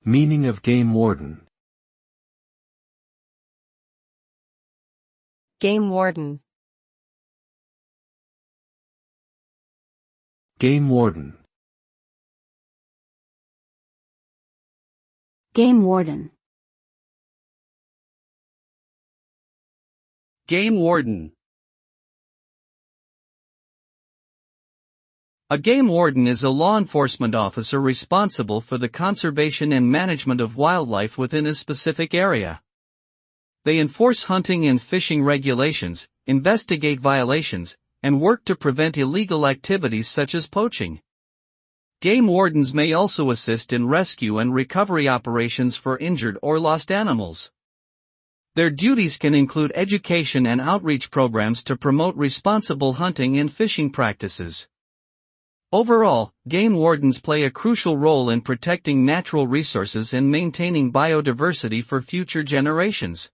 Meaning of game warden. Game warden. Game warden. Game warden. Game warden. A game warden is a law enforcement officer responsible for the conservation and management of wildlife within a specific area. They enforce hunting and fishing regulations, investigate violations, and work to prevent illegal activities such as poaching. Game wardens may also assist in rescue and recovery operations for injured or lost animals. Their duties can include education and outreach programs to promote responsible hunting and fishing practices. Overall, game wardens play a crucial role in protecting natural resources and maintaining biodiversity for future generations.